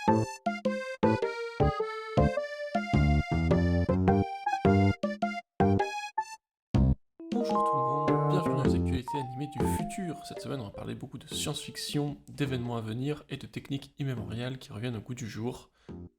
Bonjour tout le monde, bienvenue dans les actualités animées du futur. Cette semaine, on va parler beaucoup de science-fiction, d'événements à venir et de techniques immémoriales qui reviennent au goût du jour.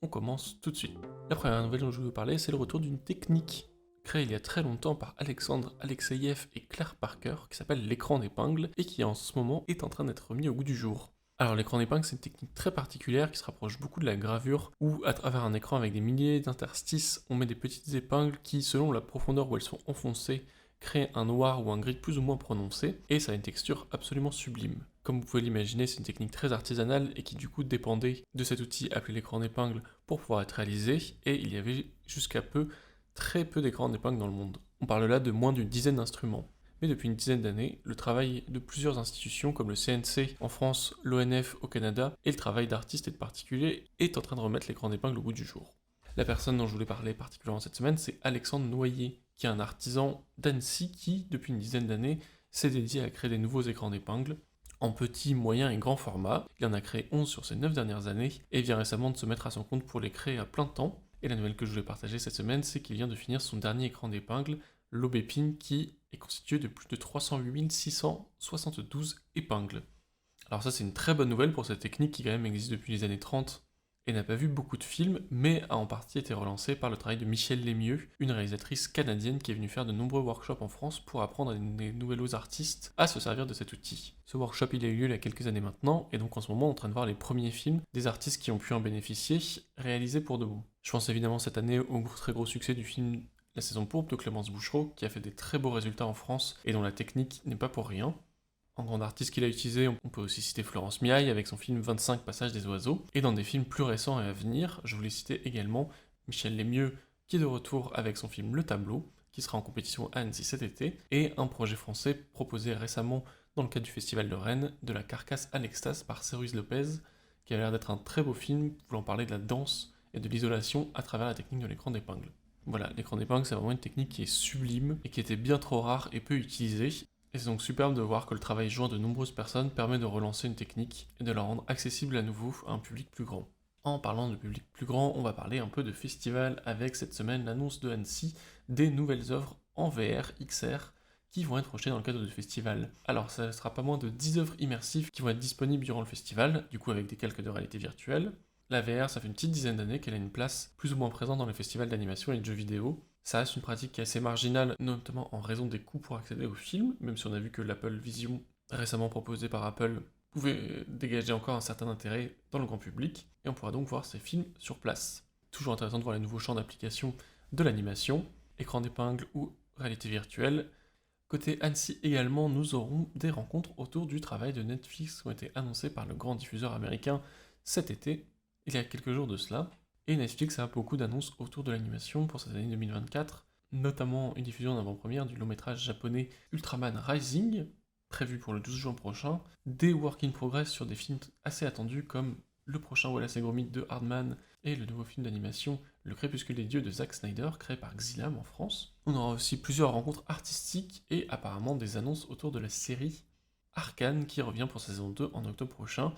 On commence tout de suite. La première nouvelle dont je vais vous parler, c'est le retour d'une technique créée il y a très longtemps par Alexandre Alexeïev et Claire Parker, qui s'appelle l'écran d'épingle et qui en ce moment est en train d'être remis au goût du jour. Alors l'écran d'épingle, c'est une technique très particulière qui se rapproche beaucoup de la gravure, où à travers un écran avec des milliers d'interstices, on met des petites épingles qui, selon la profondeur où elles sont enfoncées, créent un noir ou un gris plus ou moins prononcé, et ça a une texture absolument sublime. Comme vous pouvez l'imaginer, c'est une technique très artisanale et qui du coup dépendait de cet outil appelé l'écran d'épingle pour pouvoir être réalisé, et il y avait jusqu'à peu très peu d'écrans d'épingle dans le monde. On parle là de moins d'une dizaine d'instruments. Mais depuis une dizaine d'années, le travail de plusieurs institutions comme le CNC en France, l'ONF au Canada, et le travail d'artistes et de particuliers est en train de remettre l'écran d'épingle au goût du jour. La personne dont je voulais parler particulièrement cette semaine, c'est Alexandre Noyer, qui est un artisan d'Annecy qui, depuis une dizaine d'années, s'est dédié à créer des nouveaux écrans d'épingle en petit, moyen et grand format. Il en a créé 11 sur ces 9 dernières années et vient récemment de se mettre à son compte pour les créer à plein temps. Et la nouvelle que je voulais partager cette semaine, c'est qu'il vient de finir son dernier écran d'épingle, l'Aubépine, qui est constitué de plus de 308 672 épingles. Alors ça, c'est une très bonne nouvelle pour cette technique qui quand même existe depuis les années 30 et n'a pas vu beaucoup de films, mais a en partie été relancée par le travail de Michèle Lemieux, une réalisatrice canadienne qui est venue faire de nombreux workshops en France pour apprendre à des nouveaux artistes à se servir de cet outil. Ce workshop, il a eu lieu il y a quelques années maintenant, et donc en ce moment, on est en train de voir les premiers films des artistes qui ont pu en bénéficier, réalisés pour de bon. Je pense évidemment cette année au très gros succès du film La Saison pourpre de Clémence Bouchereau, qui a fait des très beaux résultats en France, et dont la technique n'est pas pour rien. En grande artiste qu'il a utilisé, on peut aussi citer Florence Miaille avec son film 25 passages des oiseaux, et dans des films plus récents et à venir, je voulais citer également Michèle Lemieux, qui est de retour avec son film Le Tableau, qui sera en compétition à Annecy cet été, et un projet français proposé récemment dans le cadre du Festival de Rennes, de la carcasse à l'extase par Céruise Lopez, qui a l'air d'être un très beau film voulant parler de la danse et de l'isolation à travers la technique de l'écran d'épingle. Voilà, l'écran d'épingle c'est vraiment une technique qui est sublime et qui était bien trop rare et peu utilisée, et c'est donc superbe de voir que le travail joint de nombreuses personnes permet de relancer une technique et de la rendre accessible à nouveau à un public plus grand. En parlant de public plus grand, on va parler un peu de festival avec cette semaine l'annonce de Annecy des nouvelles œuvres en VR, XR, qui vont être projetées dans le cadre du festival. Alors ça ne sera pas moins de 10 œuvres immersives qui vont être disponibles durant le festival, du coup avec des calques de réalité virtuelle. La VR, ça fait une petite dizaine d'années qu'elle a une place plus ou moins présente dans les festivals d'animation et de jeux vidéo. Ça reste une pratique qui est assez marginale, notamment en raison des coûts pour accéder aux films, même si on a vu que l'Apple Vision, récemment proposé par Apple, pouvait dégager encore un certain intérêt dans le grand public, et on pourra donc voir ces films sur place. Toujours intéressant de voir les nouveaux champs d'application de l'animation, écran d'épingle ou réalité virtuelle. Côté Annecy également, nous aurons des rencontres autour du travail de Netflix qui ont été annoncées par le grand diffuseur américain cet été, il y a quelques jours de cela. Et Netflix a beaucoup d'annonces autour de l'animation pour cette année 2024, notamment une diffusion en avant-première du long-métrage japonais Ultraman Rising, prévu pour le 12 juin prochain, des work in progress sur des films assez attendus comme le prochain Wallace et Gromit de Hardman et le nouveau film d'animation Le Crépuscule des Dieux de Zack Snyder, créé par Xylam en France. On aura aussi plusieurs rencontres artistiques et apparemment des annonces autour de la série Arcane qui revient pour saison 2 en octobre prochain,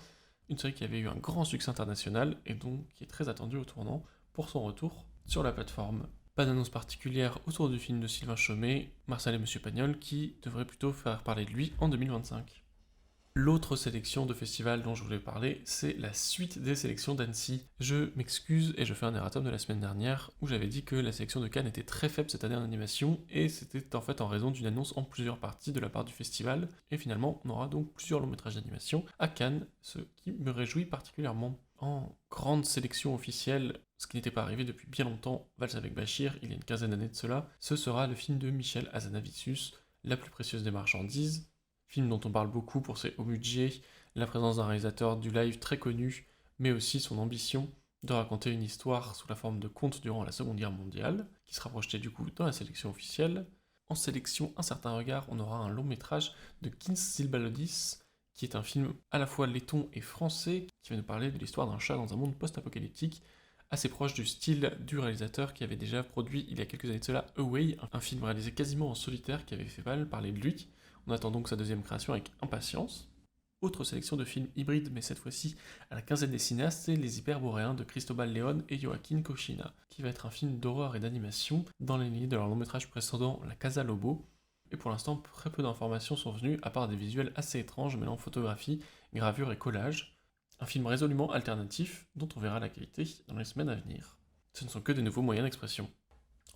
une série qui avait eu un grand succès international et donc qui est très attendue au tournant pour son retour sur la plateforme. Pas d'annonce particulière autour du film de Sylvain Chomet, Marcel et Monsieur Pagnol, qui devrait plutôt faire parler de lui en 2025. L'autre sélection de festival dont je voulais parler, c'est la suite des sélections d'Annecy. Je m'excuse et je fais un erratum de la semaine dernière où j'avais dit que la sélection de Cannes était très faible cette année en animation et c'était en fait en raison d'une annonce en plusieurs parties de la part du festival et finalement on aura donc plusieurs longs métrages d'animation à Cannes, ce qui me réjouit particulièrement. En grande sélection officielle, ce qui n'était pas arrivé depuis bien longtemps, Valse avec Bachir, il y a une quinzaine d'années de cela, ce sera le film de Michel Hazanavicius, La plus précieuse des marchandises, film dont on parle beaucoup pour ses hauts budgets, la présence d'un réalisateur du live très connu, mais aussi son ambition de raconter une histoire sous la forme de conte durant la Seconde Guerre mondiale, qui sera projeté du coup dans la sélection officielle. En sélection Un certain regard, on aura un long métrage de Kins Zilbalodis, qui est un film à la fois letton et français, qui va nous parler de l'histoire d'un chat dans un monde post-apocalyptique, assez proche du style du réalisateur qui avait déjà produit il y a quelques années de cela Away, un film réalisé quasiment en solitaire qui avait fait mal parler de lui. On attend donc sa deuxième création avec impatience. Autre sélection de films hybrides, mais cette fois-ci à la quinzaine des cinéastes, c'est Les Hyperboréens de Cristobal León et Joaquín Cochina, qui va être un film d'horreur et d'animation dans la lignée de leur long métrage précédent La Casa Lobo. Et pour l'instant, très peu d'informations sont venues, à part des visuels assez étranges mêlant photographie, gravure et collage. Un film résolument alternatif, dont on verra la qualité dans les semaines à venir. Ce ne sont que des nouveaux moyens d'expression.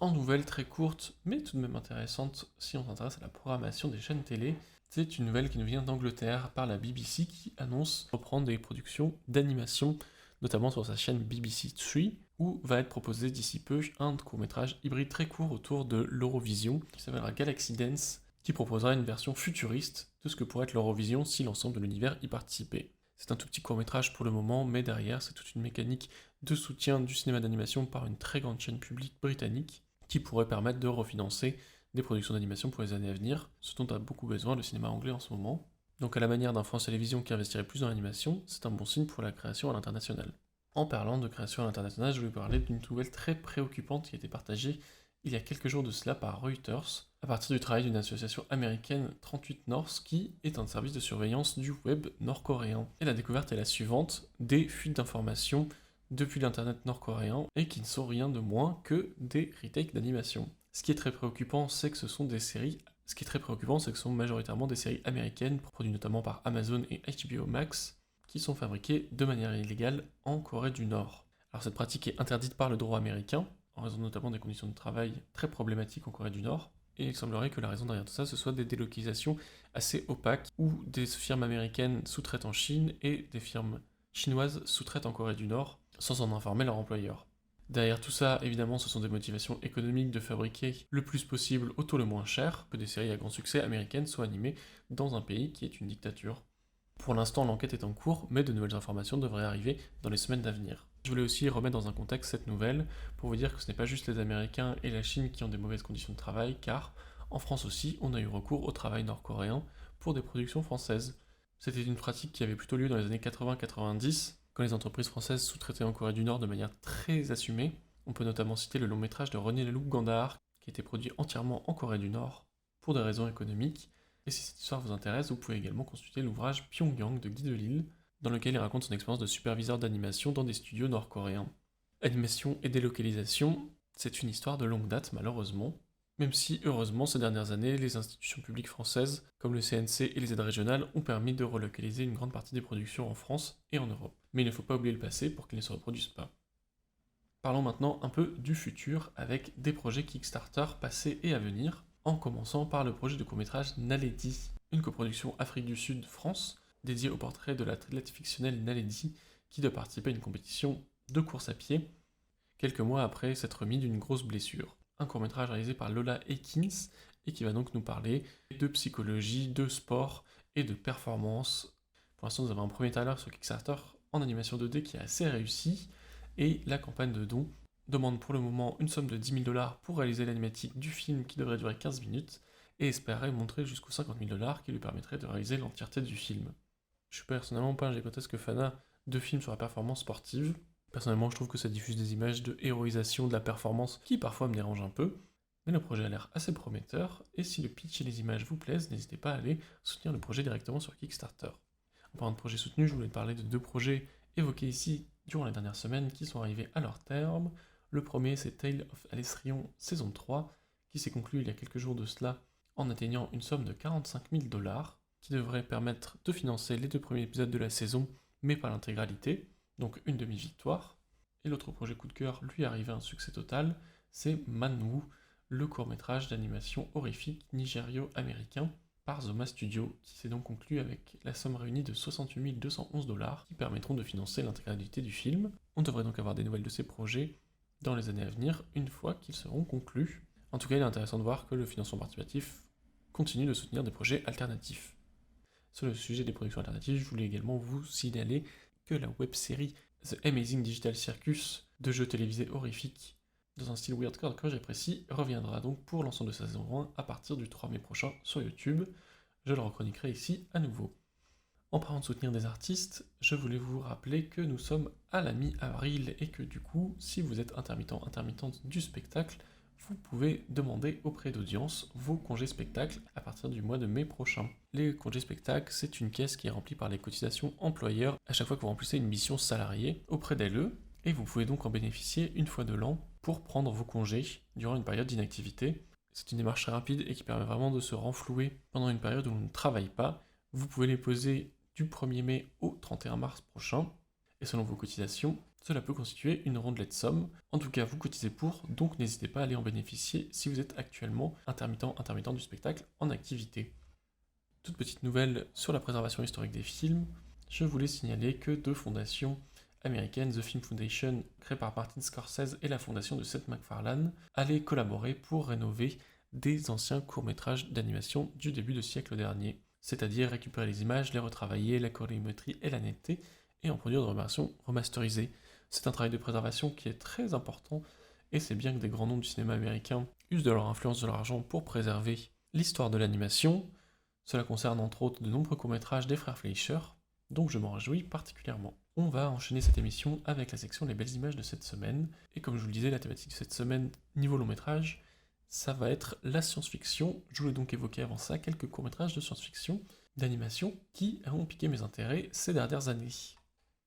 En nouvelle très courte, mais tout de même intéressante si on s'intéresse à la programmation des chaînes télé, c'est une nouvelle qui nous vient d'Angleterre par la BBC qui annonce reprendre des productions d'animation, notamment sur sa chaîne BBC 3, où va être proposé d'ici peu un court-métrage hybride très court autour de l'Eurovision, qui s'appellera Galaxy Dance, qui proposera une version futuriste de ce que pourrait être l'Eurovision si l'ensemble de l'univers y participait. C'est un tout petit court-métrage pour le moment, mais derrière c'est toute une mécanique de soutien du cinéma d'animation par une très grande chaîne publique britannique, qui pourrait permettre de refinancer des productions d'animation pour les années à venir, ce dont a beaucoup besoin le cinéma anglais en ce moment. Donc à la manière d'un France Télévisions qui investirait plus dans l'animation, c'est un bon signe pour la création à l'international. En parlant de création à l'international, je vais parler d'une nouvelle très préoccupante qui a été partagée il y a quelques jours de cela par Reuters, à partir du travail d'une association américaine 38 North qui est un service de surveillance du web nord-coréen. Et la découverte est la suivante, des fuites d'informations depuis l'internet nord-coréen et qui ne sont rien de moins que des retakes d'animation. Ce qui est très préoccupant, c'est que ce sont majoritairement des séries américaines, produites notamment par Amazon et HBO Max, qui sont fabriquées de manière illégale en Corée du Nord. Alors cette pratique est interdite par le droit américain, en raison notamment des conditions de travail très problématiques en Corée du Nord, et il semblerait que la raison derrière tout ça, ce soit des délocalisations assez opaques, où des firmes américaines sous-traitent en Chine et des firmes chinoises sous-traitent en Corée du Nord, sans en informer leur employeur. Derrière tout ça, évidemment, ce sont des motivations économiques de fabriquer le plus possible au taux le moins cher, que des séries à grand succès américaines soient animées dans un pays qui est une dictature. Pour l'instant, l'enquête est en cours, mais de nouvelles informations devraient arriver dans les semaines à venir. Je voulais aussi remettre dans un contexte cette nouvelle, pour vous dire que ce n'est pas juste les Américains et la Chine qui ont des mauvaises conditions de travail, car en France aussi, on a eu recours au travail nord-coréen pour des productions françaises. C'était une pratique qui avait plutôt lieu dans les années 80-90, quand les entreprises françaises sous-traitaient en Corée du Nord de manière très assumée. On peut notamment citer le long métrage de René Laloux Gandahar, qui a été produit entièrement en Corée du Nord, pour des raisons économiques. Et si cette histoire vous intéresse, vous pouvez également consulter l'ouvrage Pyongyang de Guy Delisle, dans lequel il raconte son expérience de superviseur d'animation dans des studios nord-coréens. Animation et délocalisation, c'est une histoire de longue date malheureusement, même si heureusement ces dernières années, les institutions publiques françaises, comme le CNC et les aides régionales, ont permis de relocaliser une grande partie des productions en France et en Europe. Mais il ne faut pas oublier le passé pour qu'il ne se reproduise pas. Parlons maintenant un peu du futur avec des projets Kickstarter passés et à venir, en commençant par le projet de court-métrage Naledi, une coproduction Afrique du Sud-France dédiée au portrait de l'athlète fictionnel Naledi qui doit participer à une compétition de course à pied quelques mois après s'être remis d'une grosse blessure. Un court-métrage réalisé par Lola Ekins et qui va donc nous parler de psychologie, de sport et de performance. Pour l'instant, nous avons un premier trailer sur Kickstarter en animation 2D qui est assez réussi et la campagne de dons demande pour le moment une somme de 10 000 $ pour réaliser l'animatique du film qui devrait durer 15 minutes et espérer montrer jusqu'aux 50 000 $ qui lui permettraient de réaliser l'entièreté du film. Je suis personnellement pas un gigantesque fanat de films sur la performance sportive. Personnellement, je trouve que ça diffuse des images de héroïsation de la performance qui parfois me dérangent un peu, mais le projet a l'air assez prometteur, et si le pitch et les images vous plaisent, n'hésitez pas à aller soutenir le projet directement sur Kickstarter. En parlant de projets soutenus, je voulais te parler de 2 projets évoqués ici durant les dernières semaines qui sont arrivés à leur terme. Le premier, c'est Tale of Alice Rion saison 3, qui s'est conclu il y a quelques jours de cela en atteignant une somme de 45 000 $, qui devrait permettre de financer les 2 premiers épisodes de la saison, mais pas l'intégralité, donc une demi-victoire. Et l'autre projet coup de cœur lui est arrivé à un succès total, c'est Manwu, le court-métrage d'animation horrifique nigério-américain par Zoma Studio, qui s'est donc conclu avec la somme réunie de 68 211 $, qui permettront de financer l'intégralité du film. On devrait donc avoir des nouvelles de ces projets dans les années à venir, une fois qu'ils seront conclus. En tout cas, il est intéressant de voir que le financement participatif continue de soutenir des projets alternatifs. Sur le sujet des productions alternatives, je voulais également vous signaler que la web-série The Amazing Digital Circus de jeux télévisés horrifiques dans un style weirdcore que j'apprécie reviendra donc pour l'ensemble de sa saison 1 à partir du 3 mai prochain sur YouTube. Je le rechroniquerai ici à nouveau. En parlant de soutenir des artistes, je voulais vous rappeler que nous sommes à la mi-avril et que du coup, si vous êtes intermittente du spectacle, vous pouvez demander auprès d'Audience vos congés spectacles à partir du mois de mai prochain. Les congés spectacles, c'est une caisse qui est remplie par les cotisations employeurs à chaque fois que vous remplissez une mission salariée auprès d'LE, et vous pouvez donc en bénéficier une fois de l'an pour prendre vos congés durant une période d'inactivité. C'est une démarche très rapide et qui permet vraiment de se renflouer pendant une période où on ne travaille pas. Vous pouvez les poser du 1er mai au 31 mars prochain, et selon vos cotisations, cela peut constituer une rondelette somme. En tout cas, vous cotisez pour, donc n'hésitez pas à aller en bénéficier si vous êtes actuellement intermittent du spectacle en activité. Toute petite nouvelle sur la préservation historique des films, je voulais signaler que deux fondations américaines, The Film Foundation, créée par Martin Scorsese, et la fondation de Seth MacFarlane, allaient collaborer pour rénover des anciens courts-métrages d'animation du début de siècle dernier, c'est-à-dire récupérer les images, les retravailler, la colorimétrie et la netteté, et en produire des versions remasterisées. C'est un travail de préservation qui est très important, et c'est bien que des grands noms du cinéma américain usent de leur influence, de leur argent pour préserver l'histoire de l'animation. Cela concerne entre autres de nombreux courts-métrages des frères Fleischer, donc je m'en réjouis particulièrement. On va enchaîner cette émission avec la section Les belles images de cette semaine, et comme je vous le disais, la thématique de cette semaine, niveau long-métrage, ça va être la science-fiction. Je voulais donc évoquer avant ça quelques courts-métrages de science-fiction, d'animation, qui ont piqué mes intérêts ces dernières années.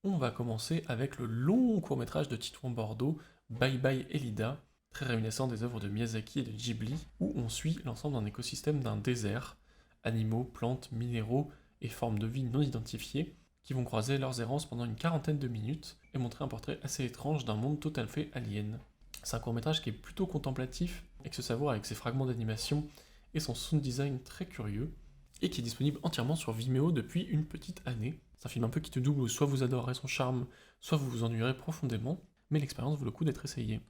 On va commencer avec le long court-métrage de Titouan Bordeaux, Bye Bye Elida, très réminiscent des œuvres de Miyazaki et de Ghibli, où on suit l'ensemble d'un écosystème d'un désert, animaux, plantes, minéraux et formes de vie non identifiées, qui vont croiser leurs errances pendant une quarantaine de minutes et montrer un portrait assez étrange d'un monde tout à fait alien. C'est un court-métrage qui est plutôt contemplatif et qui se savoure avec ses fragments d'animation et son sound design très curieux, et qui est disponible entièrement sur Vimeo depuis une petite année. C'est un film un peu qui te double où soit vous adorerez son charme, soit vous vous ennuierez profondément, mais l'expérience vaut le coup d'être essayée.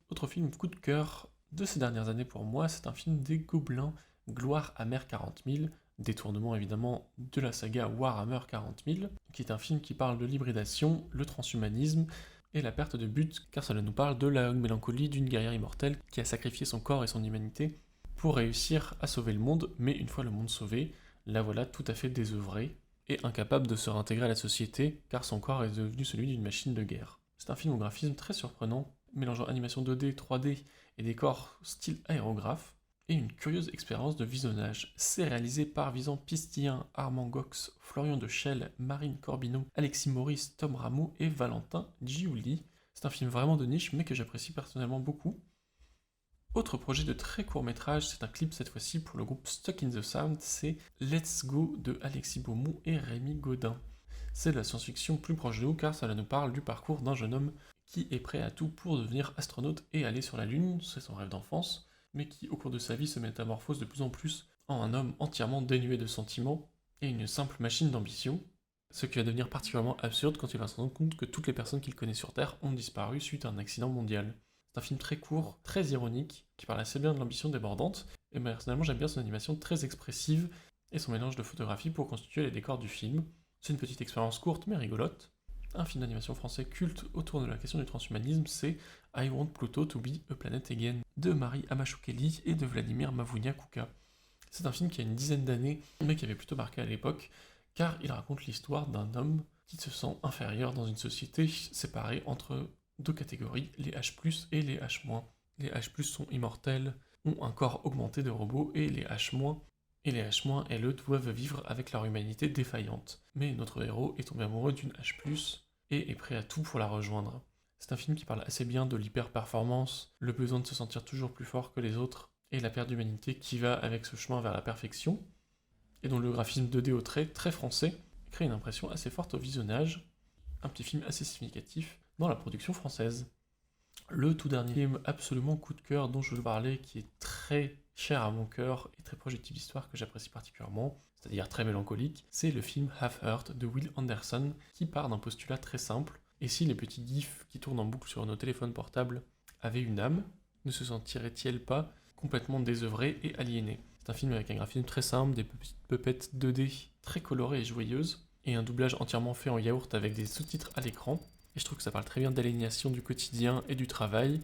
Autre film coup de cœur de ces dernières années pour moi, c'est un film des Gobelins, Gloire à mer 40 000, détournement évidemment de la saga Warhammer 40 000, qui est un film qui parle de l'hybridation, le transhumanisme et la perte de but, car cela nous parle de la mélancolie d'une guerrière immortelle qui a sacrifié son corps et son humanité pour réussir à sauver le monde, mais une fois le monde sauvé, la voilà tout à fait désœuvrée et incapable de se réintégrer à la société, car son corps est devenu celui d'une machine de guerre. C'est un film au graphisme très surprenant, mélangeant animation 2D, 3D et décors style aérographe, et une curieuse expérience de visionnage. C'est réalisé par Visan Pistien, Armand Gox, Florian Dechelle, Marine Corbineau, Alexis Maurice, Tom Rameau et Valentin Giuli. C'est un film vraiment de niche, mais que j'apprécie personnellement beaucoup. Autre projet de très court métrage, c'est un clip cette fois-ci pour le groupe Stuck in the Sound, c'est Let's Go de Alexis Beaumont et Rémi Gaudin. C'est de la science-fiction plus proche de nous car cela nous parle du parcours d'un jeune homme qui est prêt à tout pour devenir astronaute et aller sur la Lune, c'est son rêve d'enfance, mais qui au cours de sa vie se métamorphose de plus en plus en un homme entièrement dénué de sentiments et une simple machine d'ambition, ce qui va devenir particulièrement absurde quand il va se rendre compte que toutes les personnes qu'il connaît sur Terre ont disparu suite à un accident mondial. C'est un film très court, très ironique, qui parle assez bien de l'ambition débordante, et personnellement j'aime bien son animation très expressive et son mélange de photographie pour constituer les décors du film. C'est une petite expérience courte mais rigolote. Un film d'animation français culte autour de la question du transhumanisme, c'est I Want Pluto to be a Planet Again de Marie Amachukeli et de Vladimir Mavounia-Kouka. C'est un film qui a une dizaine d'années, mais qui avait plutôt marqué à l'époque, car il raconte l'histoire d'un homme qui se sent inférieur dans une société séparée entre deux catégories, les H+, et les H-. Les H+, sont immortels, ont un corps augmenté de robots, et les H-, elles, doivent vivre avec leur humanité défaillante. Mais notre héros est tombé amoureux d'une H+, et est prêt à tout pour la rejoindre. C'est un film qui parle assez bien de l'hyper-performance, le besoin de se sentir toujours plus fort que les autres, et la perte d'humanité qui va avec ce chemin vers la perfection, et dont le graphisme 2D au trait, très français, crée une impression assez forte au visionnage, un petit film assez significatif dans la production française. Le tout dernier film absolument coup de cœur dont je veux parler, qui est très cher à mon cœur et très proche du type d'histoire que j'apprécie particulièrement, c'est-à-dire très mélancolique, c'est le film Half Earth de Will Anderson, qui part d'un postulat très simple. Et si les petits gifs qui tournent en boucle sur nos téléphones portables avaient une âme, ne se sentiraient-ils pas complètement désœuvrés et aliénés? C'est un film avec un graphisme très simple, des petites pupettes 2D très colorées et joyeuses, et un doublage entièrement fait en yaourt avec des sous-titres à l'écran. Et je trouve que ça parle très bien d'aliénation du quotidien et du travail,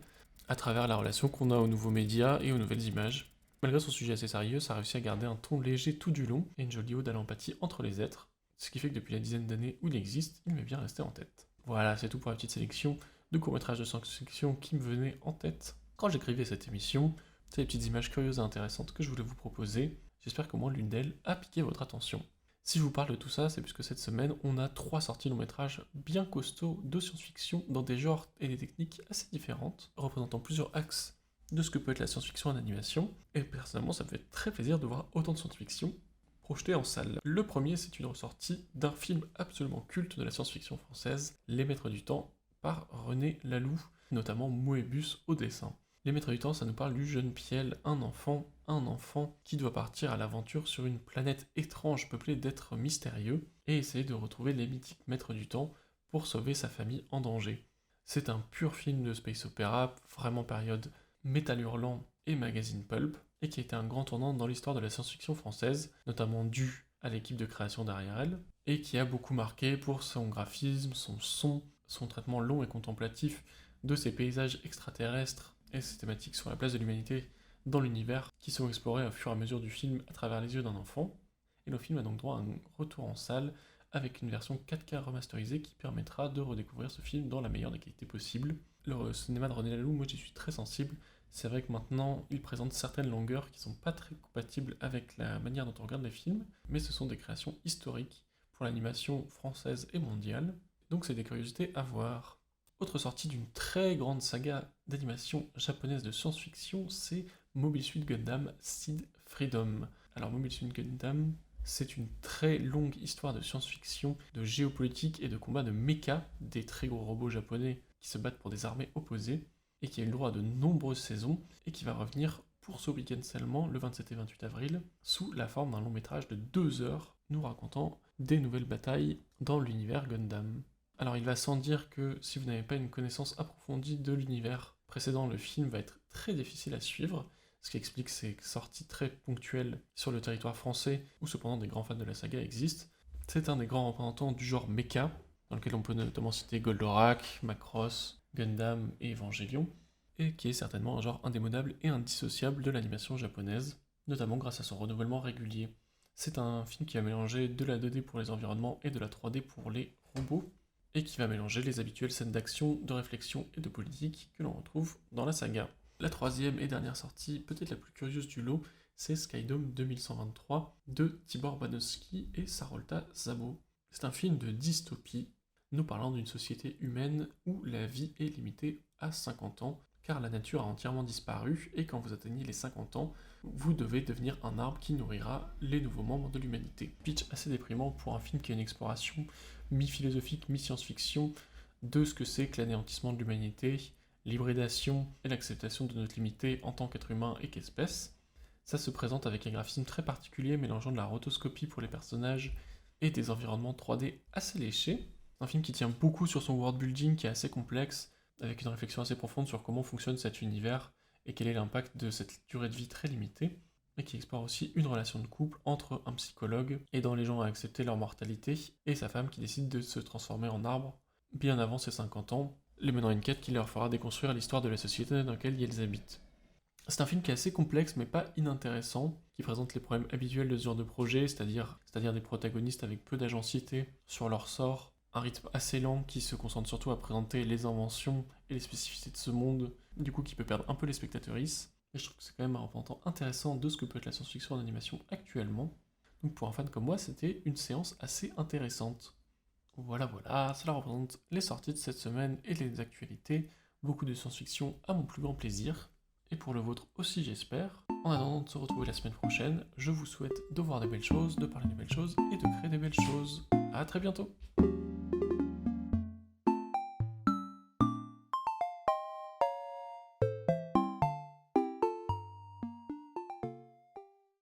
à travers la relation qu'on a aux nouveaux médias et aux nouvelles images. Malgré son sujet assez sérieux, ça réussit à garder un ton léger tout du long et une jolie ode à l'empathie entre les êtres, ce qui fait que depuis la dizaine d'années où il existe, il m'est bien resté en tête. Voilà, c'est tout pour la petite sélection de courts-métrages de science-fiction qui me venaient en tête. Quand j'écrivais cette émission, c'est les petites images curieuses et intéressantes que je voulais vous proposer. J'espère qu'au moins l'une d'elles a piqué votre attention. Si je vous parle de tout ça, c'est puisque cette semaine, on a 3 sorties long métrages bien costauds de science-fiction dans des genres et des techniques assez différentes, représentant plusieurs axes de ce que peut être la science-fiction en animation. Et personnellement, ça me fait très plaisir de voir autant de science-fiction projeté en salle. Le premier, c'est une ressortie d'un film absolument culte de la science-fiction française, Les Maîtres du Temps, par René Laloux, notamment Moebius au dessin. Les Maîtres du Temps, ça nous parle du jeune Piel, un enfant qui doit partir à l'aventure sur une planète étrange peuplée d'êtres mystérieux et essayer de retrouver les mythiques Maîtres du Temps pour sauver sa famille en danger. C'est un pur film de space opéra, vraiment période métal hurlant et magazine pulp, et qui a été un grand tournant dans l'histoire de la science-fiction française, notamment dû à l'équipe de création derrière elle, et qui a beaucoup marqué pour son graphisme, son son, son traitement long et contemplatif de ces paysages extraterrestres et ces thématiques sur la place de l'humanité dans l'univers qui sont explorés au fur et à mesure du film à travers les yeux d'un enfant. Et le film a donc droit à un retour en salle avec une version 4K remasterisée qui permettra de redécouvrir ce film dans la meilleure des qualités possibles. Le cinéma de René Laloux, moi j'y suis très sensible. C'est vrai que maintenant, il présente certaines longueurs qui sont pas très compatibles avec la manière dont on regarde les films, mais ce sont des créations historiques pour l'animation française et mondiale, donc c'est des curiosités à voir. Autre sortie d'une très grande saga d'animation japonaise de science-fiction, c'est Mobile Suit Gundam Seed Freedom. Alors Mobile Suit Gundam, c'est une très longue histoire de science-fiction, de géopolitique et de combat de mecha, des très gros robots japonais qui se battent pour des armées opposées, et qui a eu le droit à de nombreuses saisons, et qui va revenir pour ce week-end seulement, le 27 et 28 avril, sous la forme d'un long métrage de 2 heures, nous racontant des nouvelles batailles dans l'univers Gundam. Alors il va sans dire que si vous n'avez pas une connaissance approfondie de l'univers précédent, le film va être très difficile à suivre, ce qui explique ses sorties très ponctuelles sur le territoire français, où cependant des grands fans de la saga existent. C'est un des grands représentants du genre mecha, dans lequel on peut notamment citer Goldorak, Macross, Gundam et Evangelion, et qui est certainement un genre indémodable et indissociable de l'animation japonaise, notamment grâce à son renouvellement régulier. C'est un film qui va mélanger de la 2D pour les environnements et de la 3D pour les robots, et qui va mélanger les habituelles scènes d'action, de réflexion et de politique que l'on retrouve dans la saga. La troisième et dernière sortie, peut-être la plus curieuse du lot, c'est Skydome 2123 de Tibor Banowski et Sarolta Szabo. C'est un film de dystopie, nous parlant d'une société humaine où la vie est limitée à 50 ans, car la nature a entièrement disparu, et quand vous atteignez les 50 ans, vous devez devenir un arbre qui nourrira les nouveaux membres de l'humanité. Pitch assez déprimant pour un film qui est une exploration mi-philosophique, mi-science-fiction de ce que c'est que l'anéantissement de l'humanité, l'hybridation et l'acceptation de notre limité en tant qu'être humain et qu'espèce. Ça se présente avec un graphisme très particulier mélangeant de la rotoscopie pour les personnages et des environnements 3D assez léchés. Un film qui tient beaucoup sur son world building qui est assez complexe, avec une réflexion assez profonde sur comment fonctionne cet univers et quel est l'impact de cette durée de vie très limitée, et qui explore aussi une relation de couple entre un psychologue aidant les gens à accepter leur mortalité et sa femme qui décide de se transformer en arbre bien avant ses 50 ans, les menant à une quête qui leur fera déconstruire l'histoire de la société dans laquelle ils habitent. C'est un film qui est assez complexe mais pas inintéressant, qui présente les problèmes habituels de ce genre de projet, c'est-à-dire des protagonistes avec peu d'agencité sur leur sort, un rythme assez lent qui se concentre surtout à présenter les inventions et les spécificités de ce monde, du coup qui peut perdre un peu les spectatrices. Et je trouve que c'est quand même un représentant intéressant de ce que peut être la science-fiction en animation actuellement. Donc pour un fan comme moi, c'était une séance assez intéressante. Voilà, cela représente les sorties de cette semaine et les actualités. Beaucoup de science-fiction à mon plus grand plaisir. Et pour le vôtre aussi j'espère. En attendant de se retrouver la semaine prochaine, je vous souhaite de voir des belles choses, de parler des belles choses et de créer des belles choses. À très bientôt!